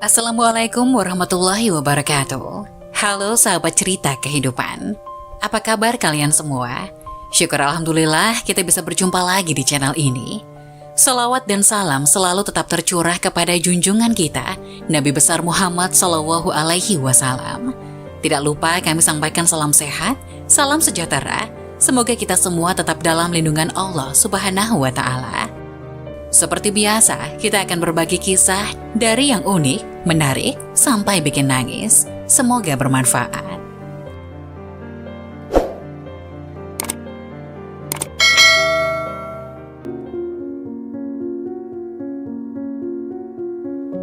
Assalamualaikum warahmatullahi wabarakatuh. Halo sahabat cerita kehidupan. Apa kabar kalian semua? Syukur alhamdulillah kita bisa berjumpa lagi di channel ini. Salawat dan salam selalu tetap tercurah kepada junjungan kita, Nabi besar Muhammad Shallallahu Alaihi Wasallam. Tidak lupa kami sampaikan salam sehat, salam sejahtera. Semoga kita semua tetap dalam lindungan Allah Subhanahu wa Ta'ala. Seperti biasa, kita akan berbagi kisah dari yang unik, menarik, sampai bikin nangis. Semoga bermanfaat.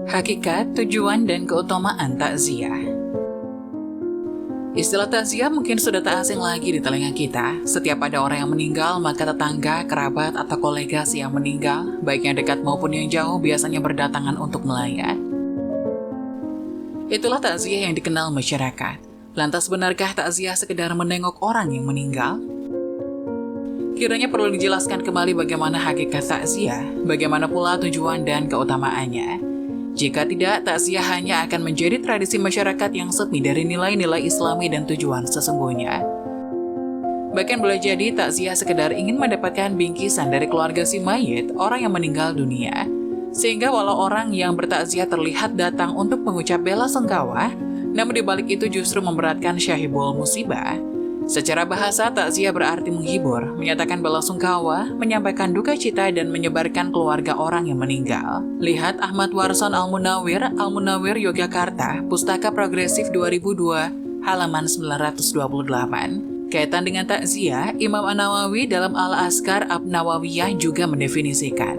Hakikat, tujuan, dan keutamaan takziah. Istilah takziah mungkin sudah tak asing lagi di telinga kita. Setiap ada orang yang meninggal, maka tetangga, kerabat, atau kolega yang meninggal, baik yang dekat maupun yang jauh, biasanya berdatangan untuk melayat. Itulah takziah yang dikenal masyarakat. Lantas benarkah takziah sekedar menengok orang yang meninggal? Kiranya perlu dijelaskan kembali bagaimana hakikat takziah, bagaimana pula tujuan dan keutamaannya. Jika tidak, takziah hanya akan menjadi tradisi masyarakat yang sepi dari nilai-nilai Islami dan tujuan sesungguhnya. Bahkan boleh jadi takziah sekedar ingin mendapatkan bingkisan dari keluarga si mayit, orang yang meninggal dunia. Sehingga walau orang yang bertakziah terlihat datang untuk mengucap bela sungkawa, namun dibalik itu justru memberatkan syahibul musibah. Secara bahasa, takziah berarti menghibur, menyatakan bela sungkawa, menyampaikan duka cita, dan menyebarkan keluarga orang yang meninggal. Lihat Ahmad Warson Al-Munawwir, Al-Munawwir Yogyakarta, Pustaka Progresif 2002, halaman 928. Kaitan dengan takziah, Imam An-Nawawi dalam Al-Azkar Ab-Nawawiyah juga mendefinisikan.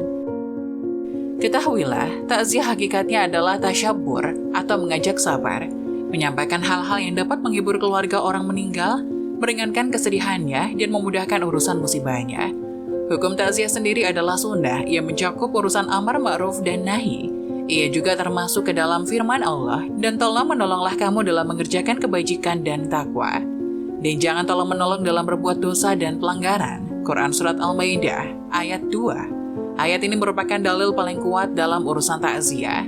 Ketahuilah, takziah hakikatnya adalah tasyabbur atau mengajak sabar, menyampaikan hal-hal yang dapat menghibur keluarga orang meninggal, meringankan kesedihannya, dan memudahkan urusan musibahnya. Hukum takziah sendiri adalah sunnah yang mencakup urusan amar ma'ruf dan nahi. Ia juga termasuk ke dalam firman Allah, dan tolong menolonglah kamu dalam mengerjakan kebajikan dan takwa. Dan jangan tolong menolong dalam berbuat dosa dan pelanggaran. Quran Surat Al-Maidah, ayat 2. Ayat ini merupakan dalil paling kuat dalam urusan takziah.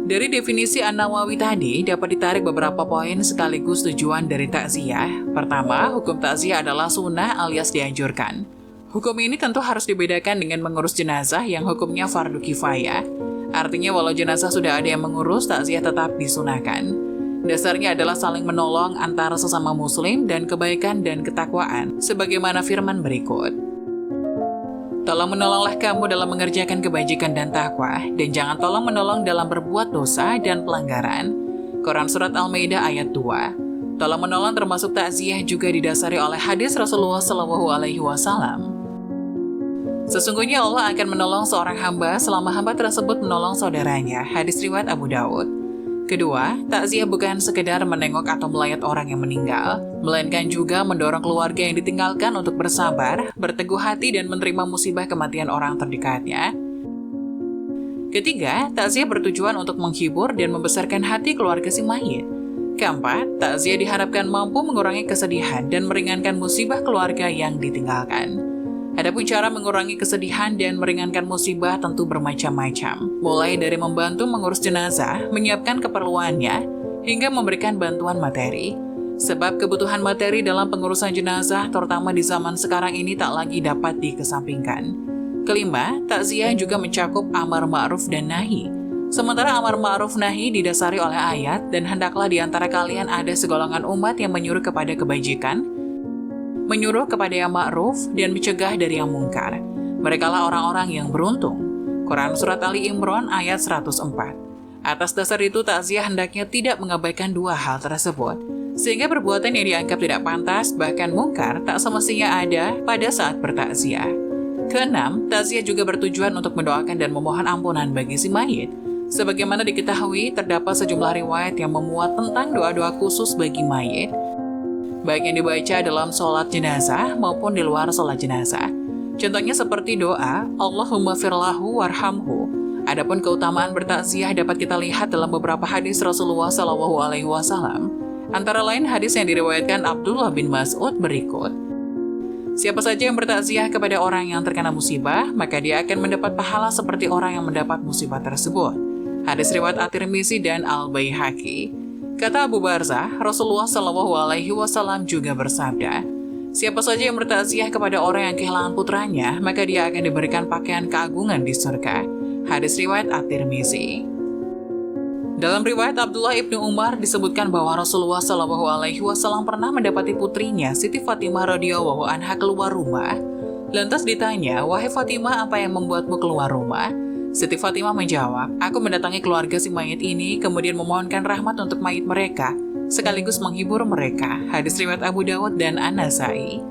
Dari definisi An-Nawawi tadi, dapat ditarik beberapa poin sekaligus tujuan dari takziah. Pertama, hukum takziah adalah sunnah alias dianjurkan. Hukum ini tentu harus dibedakan dengan mengurus jenazah yang hukumnya fardu kifayah. Artinya walau jenazah sudah ada yang mengurus, takziah tetap disunahkan. Dasarnya adalah saling menolong antara sesama muslim dan kebaikan dan ketakwaan, sebagaimana firman berikut. Tolong menolonglah kamu dalam mengerjakan kebajikan dan takwa, dan jangan tolong menolong dalam berbuat dosa dan pelanggaran. Quran Surat Al-Maidah ayat 2. Tolong menolong termasuk takziah juga didasari oleh hadis Rasulullah SAW. Sesungguhnya Allah akan menolong seorang hamba selama hamba tersebut menolong saudaranya. Hadis riwayat Abu Daud. Kedua, takziah bukan sekedar menengok atau melayat orang yang meninggal, melainkan juga mendorong keluarga yang ditinggalkan untuk bersabar, berteguh hati, dan menerima musibah kematian orang terdekatnya. Ketiga, takziah bertujuan untuk menghibur dan membesarkan hati keluarga si mayit. Keempat, takziah diharapkan mampu mengurangi kesedihan dan meringankan musibah keluarga yang ditinggalkan. Adapun cara mengurangi kesedihan dan meringankan musibah tentu bermacam-macam, mulai dari membantu mengurus jenazah, menyiapkan keperluannya, hingga memberikan bantuan materi. Sebab kebutuhan materi dalam pengurusan jenazah, terutama di zaman sekarang ini, tak lagi dapat dikesampingkan. Kelima, takziah juga mencakup amar ma'ruf dan nahi. Sementara amar ma'ruf nahi didasari oleh ayat, dan hendaklah di antara kalian ada segolongan umat yang menyuruh kepada kebajikan, menyuruh kepada yang ma'ruf, dan mencegah dari yang mungkar. Merekalah orang-orang yang beruntung. Quran Surat Ali Imran ayat 104. Atas dasar itu, takziah hendaknya tidak mengabaikan dua hal tersebut, sehingga perbuatan yang dianggap tidak pantas, bahkan mungkar, tak semestinya ada pada saat bertakziah. Keenam, takziah juga bertujuan untuk mendoakan dan memohon ampunan bagi si mayit. Sebagaimana diketahui, terdapat sejumlah riwayat yang memuat tentang doa-doa khusus bagi mayit, baik yang dibaca dalam sholat jenazah maupun di luar sholat jenazah. Contohnya seperti doa, Allahumma firlahu warhamhu. Adapun keutamaan bertakziah dapat kita lihat dalam beberapa hadis Rasulullah SAW. Antara lain hadis yang diriwayatkan Abdullah bin Mas'ud berikut. Siapa saja yang bertakziah kepada orang yang terkena musibah, maka dia akan mendapat pahala seperti orang yang mendapat musibah tersebut. Hadis riwayat At-Tirmizi dan Al-Baihaqi. Kata Abu Barzah, Rasulullah SAW juga bersabda, siapa saja yang bertakziah kepada orang yang kehilangan putranya, maka dia akan diberikan pakaian keagungan di surga. Hadis riwayat At-Tirmizi. Dalam riwayat Abdullah ibnu Umar disebutkan bahwa Rasulullah SAW pernah mendapati putrinya Siti Fatimah radhiyallahu anha keluar rumah. Lantas ditanya, wahai Fatimah, apa yang membuatmu keluar rumah? Siti Fatimah menjawab, aku mendatangi keluarga si mayit ini, kemudian memohonkan rahmat untuk mayit mereka, sekaligus menghibur mereka. Hadis riwayat Abu Dawud dan An-Nasai.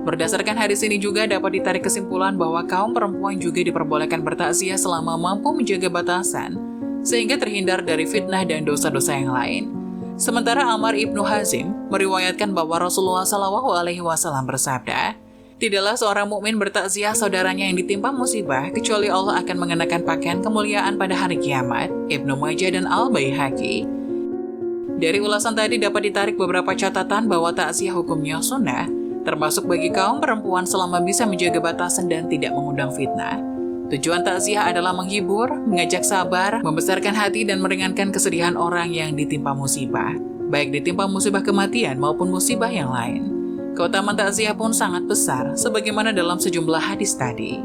Berdasarkan hadis ini juga dapat ditarik kesimpulan bahwa kaum perempuan juga diperbolehkan bertakziah selama mampu menjaga batasan, sehingga terhindar dari fitnah dan dosa-dosa yang lain. Sementara Ammar ibnu Hazim meriwayatkan bahwa Rasulullah SAW bersabda, tidaklah seorang mukmin bertakziah saudaranya yang ditimpa musibah kecuali Allah akan mengenakan pakaian kemuliaan pada hari kiamat. Ibnu Majah dan Al-Baihaqi. Dari ulasan tadi dapat ditarik beberapa catatan bahwa takziah hukumnya sunnah, termasuk bagi kaum perempuan selama bisa menjaga batasan dan tidak mengundang fitnah. Tujuan takziah adalah menghibur, mengajak sabar, membesarkan hati dan meringankan kesedihan orang yang ditimpa musibah, baik ditimpa musibah kematian maupun musibah yang lain. Keutamaan takziah pun sangat besar, sebagaimana dalam sejumlah hadis tadi.